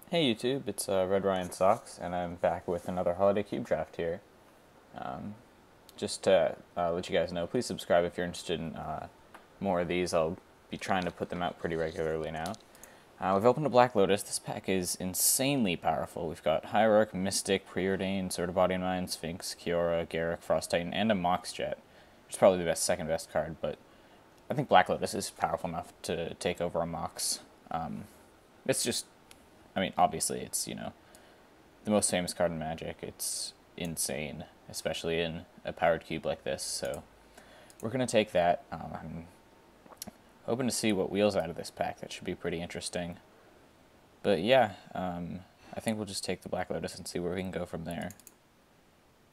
Hey YouTube, it's Red Ryan Socks, and I'm back with another Holiday Cube Draft here. Just to let you guys know, please subscribe if you're interested in more of these. I'll be trying to put them out pretty regularly now. We've opened a Black Lotus. This pack is insanely powerful. We've got Hierarch, Mystic, Preordained, Sword of Body and Mind, Sphinx, Kiora, Garruk, Frost Titan, and a Moxjet, which is probably the second best card, but I think Black Lotus is powerful enough to take over a Mox. It's just, I mean, obviously it's, the most famous card in Magic. It's insane, especially in a powered cube like this. So we're going to take that. I'm hoping to see what wheels out of this pack. That should be pretty interesting. But yeah, I think we'll just take the Black Lotus and see where we can go from there.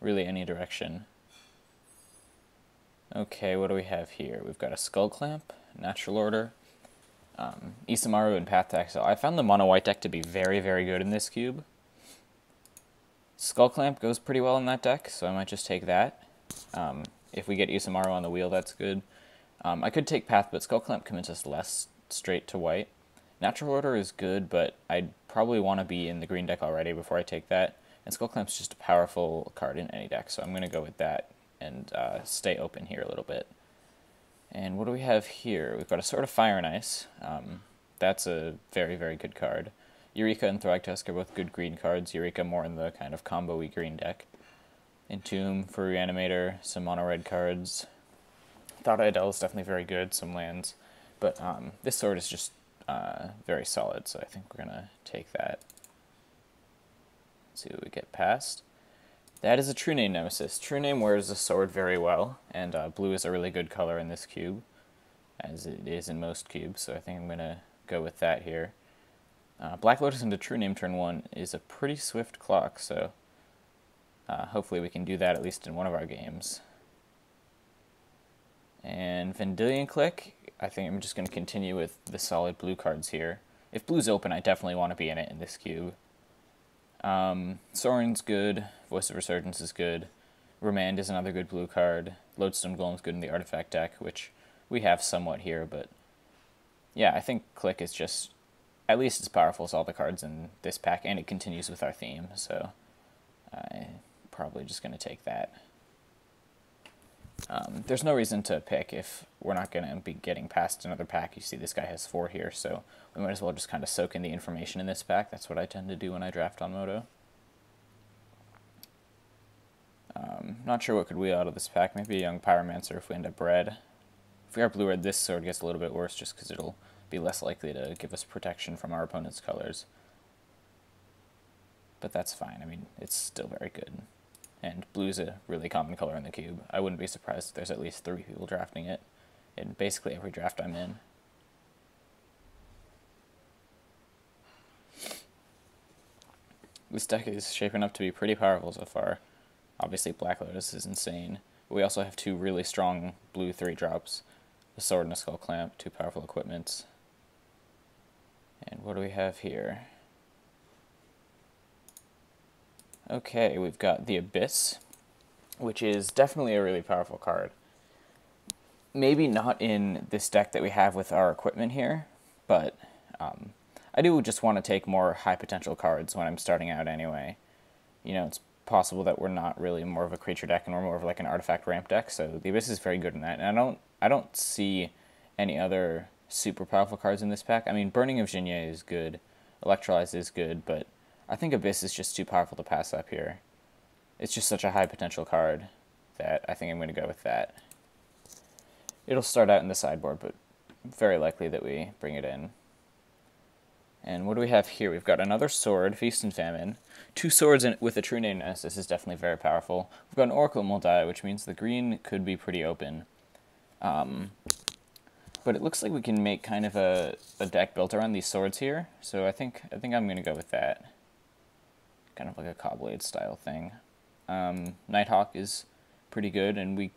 Really any direction. Okay, what do we have here? We've got a Skull Clamp, Natural Order, Isamaru, and Path to Exile. I found the mono white deck to be very, very good in this cube. Skull Clamp goes pretty well in that deck, so I might just take that. If we get Isamaru on the wheel, that's good. I could take Path, but Skull Clamp commits us less straight to white. Natural Order is good, but I'd probably want to be in the green deck already before I take that. And Skull Clamp's just a powerful card in any deck, so I'm going to go with that and stay open here a little bit. And what do we have here? We've got a Sword of Fire and Ice. That's a very, very good card. Eureka and Thragtusk are both good green cards. Eureka more in the kind of combo-y green deck. Entomb for Reanimator, some mono red cards. Thought Idol is definitely very good, some lands. But this sword is just very solid, so I think we're going to take that. Let's see what we get past. That is a True Name Nemesis. True Name wears the sword very well, and blue is a really good color in this cube, as it is in most cubes, so I think I'm going to go with that here. Black Lotus into True Name turn 1 is a pretty swift clock, so hopefully we can do that at least in one of our games. And Vendilion Clique, I think I'm just going to continue with the solid blue cards here. If blue's open, I definitely want to be in it in this cube. Sorin's good, Voice of Resurgence is good, Remand is another good blue card, Lodestone Golem's good in the Artifact deck, which we have somewhat here, but yeah, I think Clique is just at least as powerful as all the cards in this pack, and it continues with our theme, so I'm probably just going to take that. There's no reason to pick if we're not going to be getting past another pack. You see this guy has 4 here, so we might as well just kind of soak in the information in this pack. That's what I tend to do when I draft on Moto. Not sure what could wheel out of this pack. Maybe a Young Pyromancer if we end up red. If we are blue-red, this sword gets a little bit worse just because it'll be less likely to give us protection from our opponent's colors. But that's fine. I mean, it's still very good. And blue's a really common color in the cube. I wouldn't be surprised if there's at least 3 people drafting it in basically every draft I'm in. This deck is shaping up to be pretty powerful so far. Obviously Black Lotus is insane. But we also have 2 really strong blue 3-drops. A sword and a Skull Clamp, 2 powerful equipments. And what do we have here? Okay, we've got the Abyss, which is definitely a really powerful card. Maybe not in this deck that we have with our equipment here, but I do just want to take more high potential cards when I'm starting out anyway. You know, it's possible that we're not really more of a creature deck and we're more of like an artifact ramp deck, so the Abyss is very good in that. And I don't see any other super powerful cards in this pack. I mean, Burning of Jinya is good, Electrolyze is good, but I think Abyss is just too powerful to pass up here. It's just such a high potential card that I think I'm going to go with that. It'll start out in the sideboard, but very likely that we bring it in. And what do we have here? We've got another sword, Feast and Famine. 2 swords with a True Name Nemesis is definitely very powerful. We've got an Oracle Moldai, which means the green could be pretty open. But it looks like we can make kind of a deck built around these swords here, so I think I'm going to go with that. Kind of like a Caw-Blade style thing. Nighthawk is pretty good, and we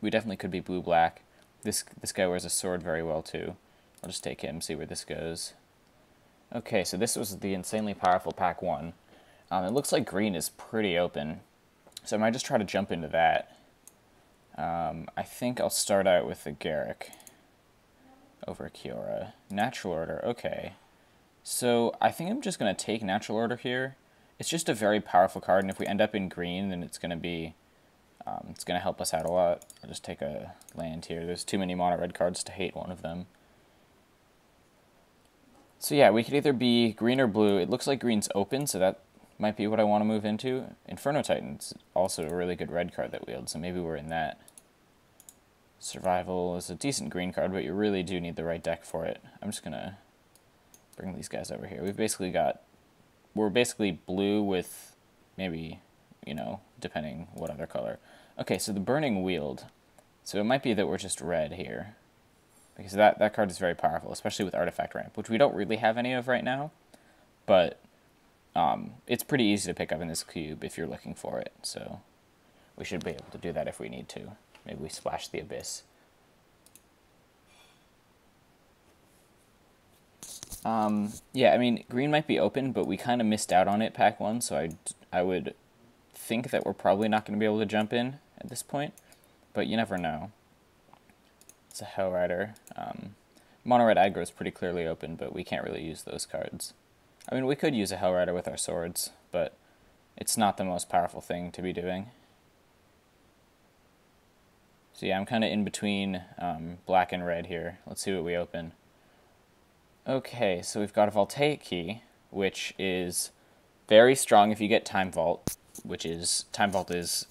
definitely could be blue-black. This guy wears a sword very well too. I'll just take him, see where this goes. Okay, so this was the insanely powerful pack 1. It looks like green is pretty open, so I might just try to jump into that. I think I'll start out with the Garruk over Kiora. Natural Order, okay. So I think I'm just going to take Natural Order here. It's just a very powerful card, and if we end up in green, then it's going to be, it's going to help us out a lot. I'll just take a land here. There's too many mono red cards to hate one of them. So yeah, we could either be green or blue. It looks like green's open, so that might be what I want to move into. Inferno Titan's also a really good red card that wields, so maybe we're in that. Survival is a decent green card, but you really do need the right deck for it. I'm just going to bring these guys over here. We're basically blue with maybe, depending what other color. Okay, so the Burning Wield. So it might be that we're just red here, because that card is very powerful, especially with Artifact Ramp, which we don't really have any of right now, but it's pretty easy to pick up in this cube if you're looking for it, so we should be able to do that if we need to. Maybe we splash the Abyss. Yeah, I mean, green might be open, but we kind of missed out on it pack 1, so I would think that we're probably not going to be able to jump in at this point, but you never know. It's a Hell Rider. Mono Red aggro is pretty clearly open, but we can't really use those cards. I mean, we could use a Hell Rider with our swords, but it's not the most powerful thing to be doing. So yeah, I'm kind of in between black and red here. Let's see what we open. Okay, so we've got a Voltaic Key, which is very strong if you get Time Vault, Time Vault is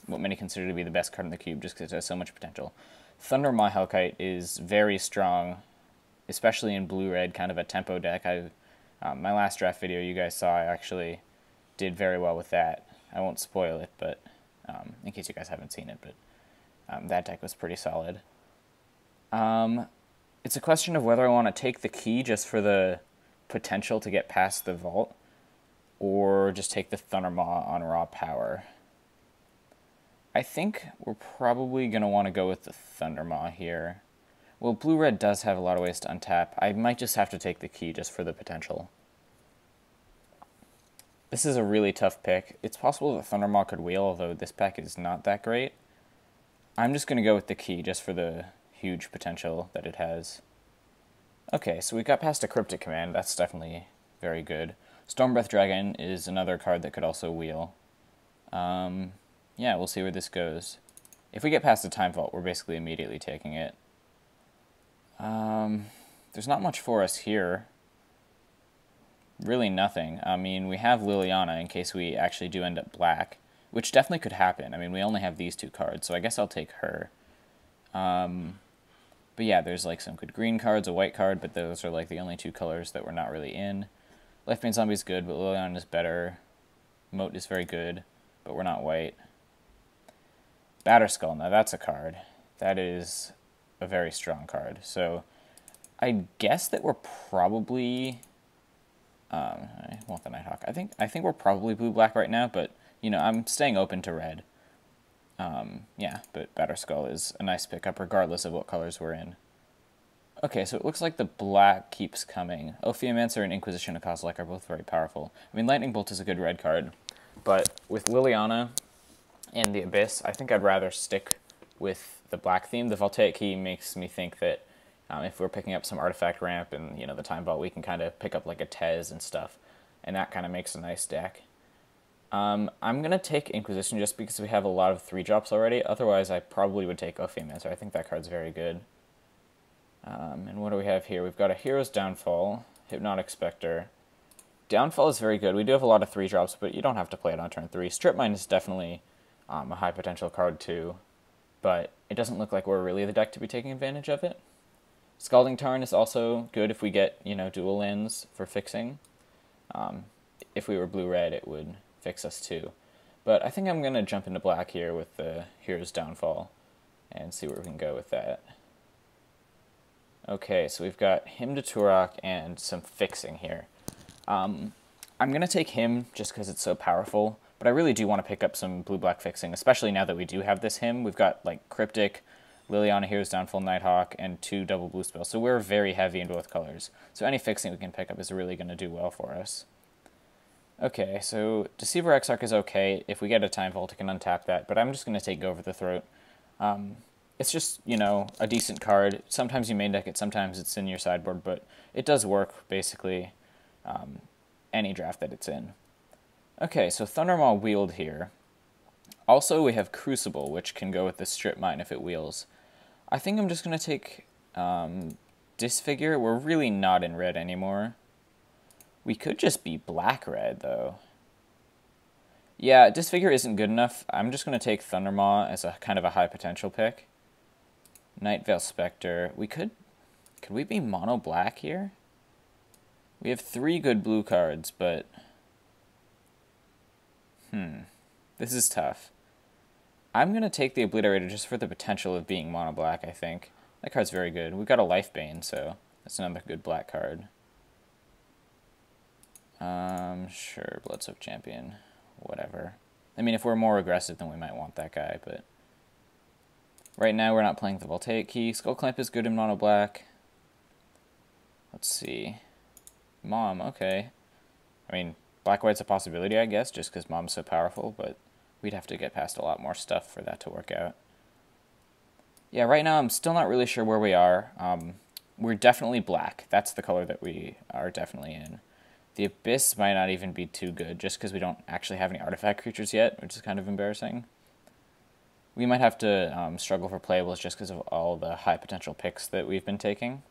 what many consider to be the best card in the cube just because it has so much potential. Thundermaw Hellkite is very strong, especially in blue-red, kind of a tempo deck. My last draft video you guys saw, I actually did very well with that. I won't spoil it, but in case you guys haven't seen it, but that deck was pretty solid. It's a question of whether I want to take the key just for the potential to get past the vault, or just take the Thundermaw on raw power. I think we're probably going to want to go with the Thundermaw here. Well, blue-red does have a lot of ways to untap. I might just have to take the key just for the potential. This is a really tough pick. It's possible that Thundermaw could wheel, although this pack is not that great. I'm just going to go with the key just for the huge potential that it has. Okay, so we got past a Cryptic Command. That's definitely very good. Stormbreath Dragon is another card that could also wheel. Yeah, we'll see where this goes. If we get past the Time Vault, we're basically immediately taking it. There's not much for us here. Really nothing. I mean, we have Liliana in case we actually do end up black, which definitely could happen. I mean, we only have these two cards, so I guess I'll take her. But yeah, there's like some good green cards, a white card, but those are like the only two colors that we're not really in. Left-Bane Zombie is good, but Liliana is better. Moat is very good, but we're not white. Batterskull, now that's a card. That is a very strong card. So I guess that we're probably... I want the Nighthawk. I think we're probably blue-black right now, but, I'm staying open to red. Yeah, but Batterskull is a nice pickup regardless of what colors we're in. Okay, so it looks like the black keeps coming. Ophiomancer and Inquisition of Kozilek are both very powerful. I mean, Lightning Bolt is a good red card, but with Liliana and the Abyss, I think I'd rather stick with the black theme. The Voltaic Key makes me think that if we're picking up some Artifact Ramp and, the Time Vault, we can kind of pick up like a Tez and stuff, and that kind of makes a nice deck. I'm going to take Inquisition just because we have a lot of 3-drops already. Otherwise, I probably would take Ophiomancer. I think that card's very good. And what do we have here? We've got a Hero's Downfall, Hypnotic Spectre. Downfall is very good. We do have a lot of 3-drops, but you don't have to play it on turn 3. Strip Mine is definitely a high potential card too, but it doesn't look like we're really the deck to be taking advantage of it. Scalding Tarn is also good if we get, dual lands for fixing. If we were blue-red, it would fix us too. But I think I'm going to jump into black here with the Hero's Downfall and see where we can go with that. Okay, so we've got Hymn to Turok and some fixing here. I'm going to take him just because it's so powerful, but I really do want to pick up some blue-black fixing, especially now that we do have this hymn. We've got like Cryptic, Liliana, Hero's Downfall, Nighthawk, and 2 double blue spells, so we're very heavy in both colors. So any fixing we can pick up is really going to do well for us. Okay, so Deceiver Exarch is okay. If we get a Time Vault, it can untap that, but I'm just going to take Go for the Throat. It's just, you know, a decent card. Sometimes you main deck it, sometimes it's in your sideboard, but it does work, basically, any draft that it's in. Okay, so Thundermaw wheeled here. Also, we have Crucible, which can go with the Strip Mine if it wheels. I think I'm just going to take Disfigure. We're really not in red anymore. We could just be black-red, though. Yeah, Disfigure isn't good enough. I'm just going to take Thundermaw as a kind of a high potential pick. Nightveil Spectre. Could we be mono black here? We have 3 good blue cards, but this is tough. I'm going to take the Obliterator just for the potential of being mono black, I think. That card's very good. We've got a Life Bane, so that's another good black card. Sure, Bloodsoaked Champion. Whatever. I mean, if we're more aggressive, then we might want that guy, but right now we're not playing the Voltaic Key. Skullclamp is good in mono black. Let's see. Mom, okay. I mean, black-white's a possibility, I guess, just because Mom's so powerful, but we'd have to get past a lot more stuff for that to work out. Yeah, right now I'm still not really sure where we are. We're definitely black. That's the color that we are definitely in. The Abyss might not even be too good, just because we don't actually have any artifact creatures yet, which is kind of embarrassing. We might have to struggle for playables just because of all the high potential picks that we've been taking.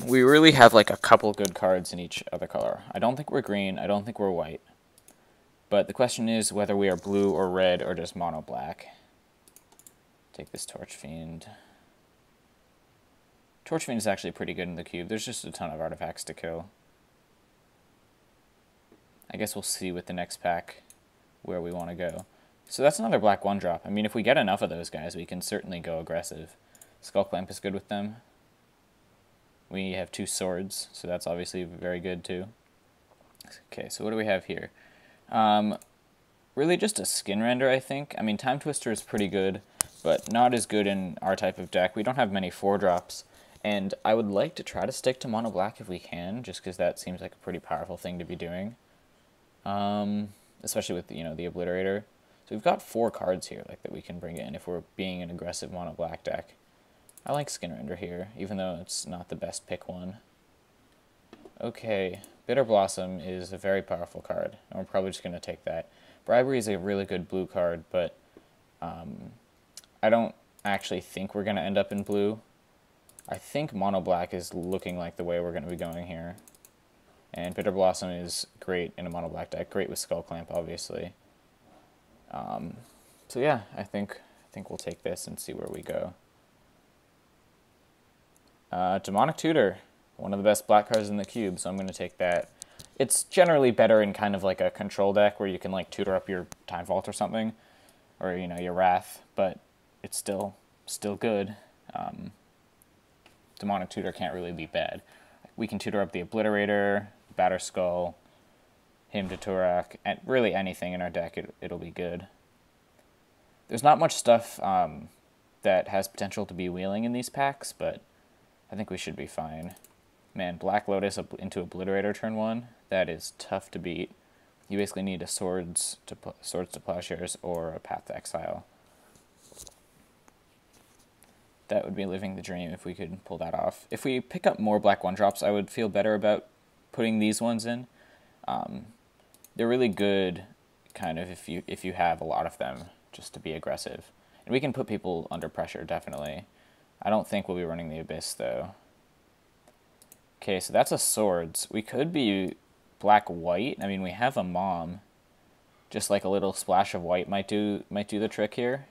We really have like a couple good cards in each other color. I don't think we're green, I don't think we're white. But the question is whether we are blue or red or just mono black. Take this Torch Fiend. Torch Fiend is actually pretty good in the cube. There's just a ton of artifacts to kill. I guess we'll see with the next pack where we want to go. So that's another black 1-drop. I mean, if we get enough of those guys, we can certainly go aggressive. Skullclamp is good with them. We have 2 swords, so that's obviously very good too. Okay, so what do we have here? Really just a Skinrender, I think. I mean, Time Twister is pretty good, but not as good in our type of deck. We don't have many 4-drops, and I would like to try to stick to mono black if we can, just because that seems like a pretty powerful thing to be doing. Especially with, you know, the Obliterator. So we've got 4 cards here like that we can bring in if we're being an aggressive mono black deck. I like Skinrender here, even though it's not the best pick one. Okay, Bitter Blossom is a very powerful card, and we're probably just going to take that. Bribery is a really good blue card, but I don't actually think we're going to end up in blue. I think mono black is looking like the way we're going to be going here. And Bitter Blossom is great in a mono black deck, great with Skullclamp, obviously. So yeah, I think we'll take this and see where we go. Demonic Tutor, one of the best black cards in the cube, so I'm going to take that. It's generally better in kind of like a control deck where you can like tutor up your Time Vault or something, or, you know, your Wrath, but it's still good. Demonic Tutor can't really be bad. We can tutor up the Obliterator, Batterskull, Hymn to Turak, and really anything in our deck, it'll be good. There's not much stuff that has potential to be wheeling in these packs, but I think we should be fine. Man, Black Lotus into Obliterator turn 1, that is tough to beat. You basically need a Swords to Plowshares or a Path to Exile. That would be living the dream if we could pull that off. If we pick up more black 1-drops, I would feel better about putting these ones in. They're really good, kind of, if you have a lot of them, just to be aggressive. And we can put people under pressure, definitely. I don't think we'll be running the Abyss, though. Okay, so that's a Swords. We could be black-white. I mean, we have a Mom. Just like a little splash of white might do the trick here.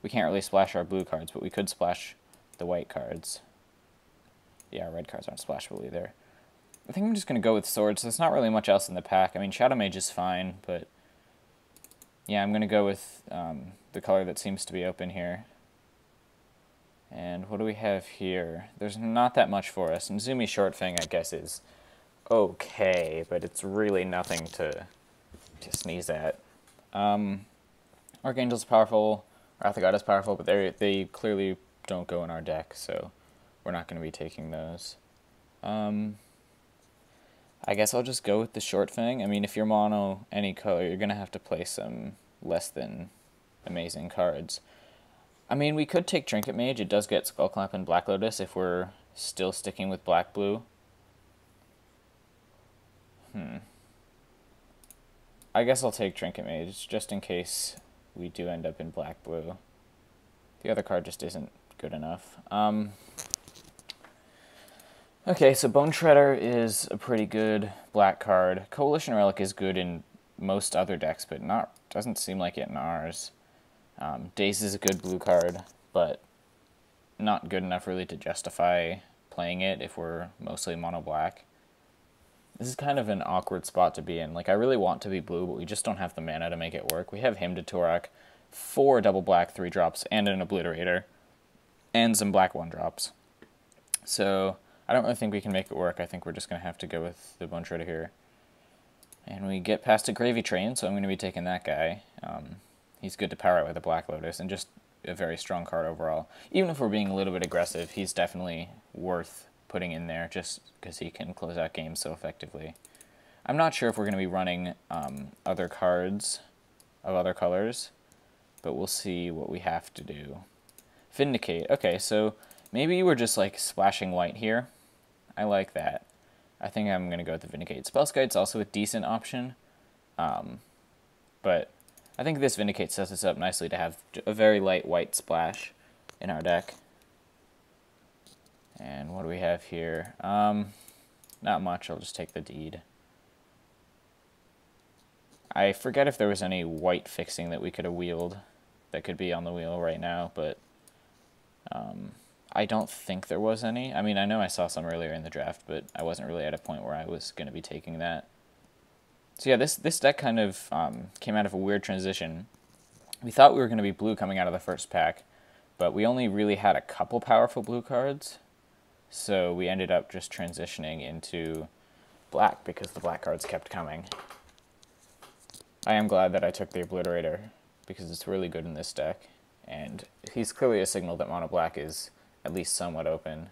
We can't really splash our blue cards, but we could splash the white cards. Yeah, our red cards aren't splashable either. I think I'm just going to go with Swords. There's not really much else in the pack. I mean, Shadow Mage is fine, but yeah, I'm going to go with the color that seems to be open here. And what do we have here? There's not that much for us. And Zumi Shortfang, I guess, is okay, but it's really nothing to sneeze at. Archangel's powerful, Wrath of God is powerful, but they clearly don't go in our deck, so we're not going to be taking those. I guess I'll just go with the Shortfang. I mean, if you're mono any color, you're going to have to play some less than amazing cards. I mean, we could take Trinket Mage. It does get Skullclamp and Black Lotus if we're still sticking with black-blue. I guess I'll take Trinket Mage, just in case we do end up in black-blue. The other card just isn't good enough. Okay, so Bone Shredder is a pretty good black card. Coalition Relic is good in most other decks, but doesn't seem like it in ours. Daze is a good blue card, but not good enough really to justify playing it if we're mostly mono black. This is kind of an awkward spot to be in. Like, I really want to be blue, but we just don't have the mana to make it work. We have Hymn to Tourach, 4 double black 3-drops, and an Obliterator, and some black 1-drops. So I don't really think we can make it work. I think we're just going to have to go with the Bone Shredder here. And we get past a Gravy Train, so I'm going to be taking that guy. He's good to power out with a Black Lotus, and just a very strong card overall. Even if we're being a little bit aggressive, he's definitely worth putting in there, just because he can close out games so effectively. I'm not sure if we're going to be running other cards of other colors, but we'll see what we have to do. Vindicate. Okay, so maybe we're just like splashing white here. I like that. I think I'm going to go with the Vindicate. Spellskite's also a decent option, but I think this Vindicate sets us up nicely to have a very light white splash in our deck. And what do we have here? Not much. I'll just take the Deed. I forget if there was any white fixing that we could have wheeled that could be on the wheel right now, but I don't think there was any. I mean, I know I saw some earlier in the draft, but I wasn't really at a point where I was going to be taking that. So yeah, this deck kind of came out of a weird transition. We thought we were going to be blue coming out of the first pack, but we only really had a couple powerful blue cards, so we ended up just transitioning into black because the black cards kept coming. I am glad that I took the Obliterator because it's really good in this deck, and he's clearly a signal that mono black is at least somewhat open.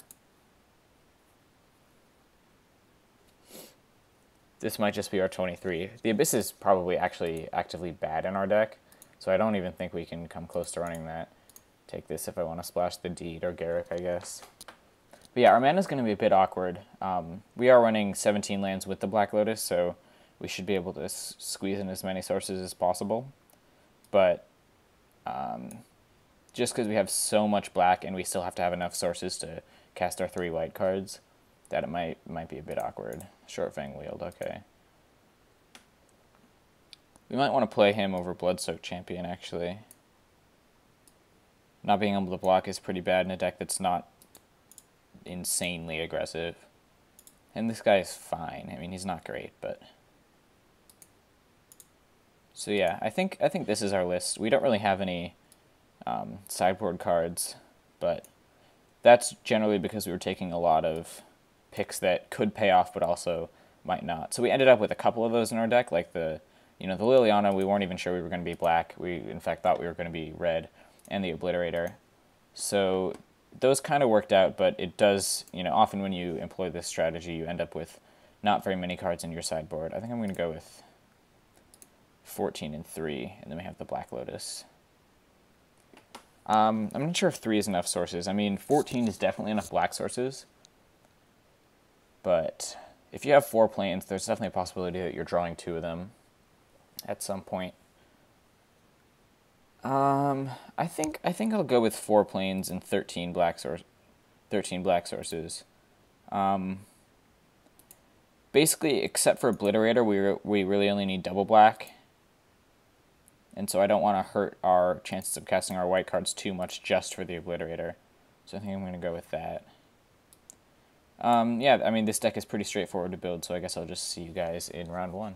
This might just be our 23. The Abyss is probably actually actively bad in our deck, so I don't even think we can come close to running that. Take this if I want to splash the Deed or Garruk, I guess. But yeah, our mana's going to be a bit awkward. We are running 17 lands with the Black Lotus, so we should be able to squeeze in as many sources as possible. But just because we have so much black and we still have to have enough sources to cast our 3 white cards, that it might be a bit awkward. Short Fang Wield, okay. We might want to play him over Bloodsoaked Champion, actually. Not being able to block is pretty bad in a deck that's not insanely aggressive. And this guy is fine. I mean, he's not great, but... So yeah, I think this is our list. We don't really have any sideboard cards, but that's generally because we were taking a lot of picks that could pay off but also might not. So we ended up with a couple of those in our deck, like the Liliana. We weren't even sure we were going to be black. We in fact thought we were going to be red, and the Obliterator. So those kind of worked out, but it does, often when you employ this strategy, you end up with not very many cards in your sideboard. I think I'm going to go with 14 and 3, and then we have the Black Lotus. I'm not sure if 3 is enough sources. I mean, 14 is definitely enough black sources, but if you have 4 planes, there's definitely a possibility that you're drawing 2 of them at some point. I think I'll go with 4 planes and 13 black sources. Basically, except for Obliterator, we really only need double black. And so I don't want to hurt our chances of casting our white cards too much just for the Obliterator. So I think I'm going to go with that. Yeah, I mean, this deck is pretty straightforward to build, so I guess I'll just see you guys in round 1.